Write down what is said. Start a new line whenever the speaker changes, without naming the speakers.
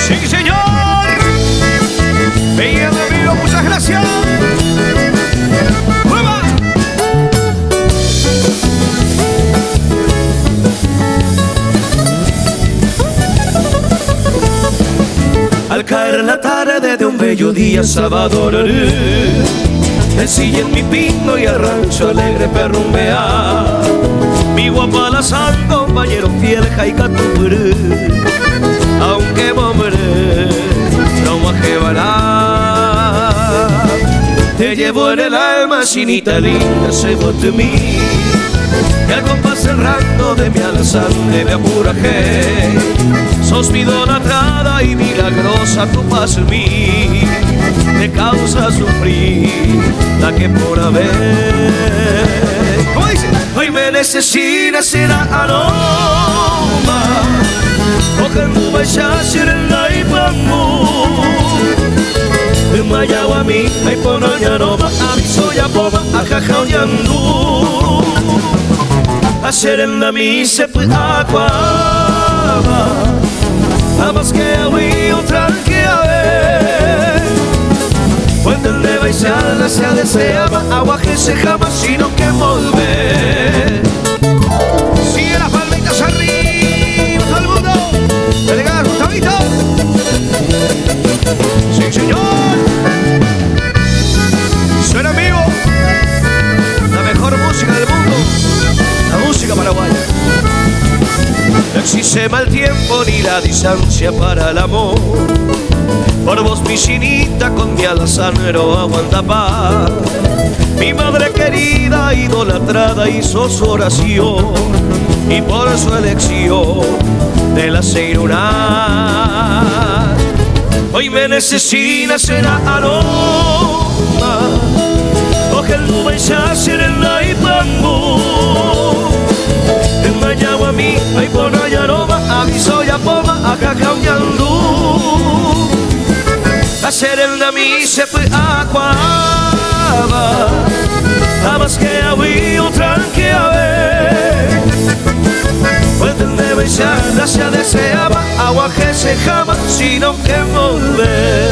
Sí, señor. Bien, amigo, muchas gracias. ¡Prueba! Al caer la tarde de un bello día Salvador, ensillé en mi pino y el rancho alegre perrumbea. Mi guapa la sal, compañero fiel, jaicatupurú. Aunque mombre, no me llevará. Te llevo en el alma, chinita linda, say what to me. Y al compás errando de mi alazán, de mi apuraje, sos mi idolatrada y milagrosa, tu paz en mí me causa sufrir la que por haber. ¿Cómo dice? Hoy me necesita será aroma, cogen tu baixa en la ipamu. Mayawa a mí, ay ponoña noma, a mi soya poma, a jajaoñandu. Hacer en la misa pues acuaba, amas que agüí otra que a ver. Fuente de baixada se deseaba, agua que se jamás sino que volver. Sigue las palmitas arriba, todo el mundo. Delegado Gustavito. Sí, señor. Suena en vivo la mejor música del mundo, la música paraguaya. No existe mal tiempo ni la distancia para el amor. Por vos mi chinita con mi alazán no aguanta paz. Mi madre querida, idolatrada, hizo su oración y por su elección de la Seiruna. Hoy me necesita será aroma, coge el nube y se hace en la ipangu. En Mayagua a mí, hay por aroma, a mi soya poma, a cacaoñandú. Hacer el de mí se fue acuaba, a más que había otra que a ver. Pueden de besarla se deseaba, agua que se jama, sino que volver.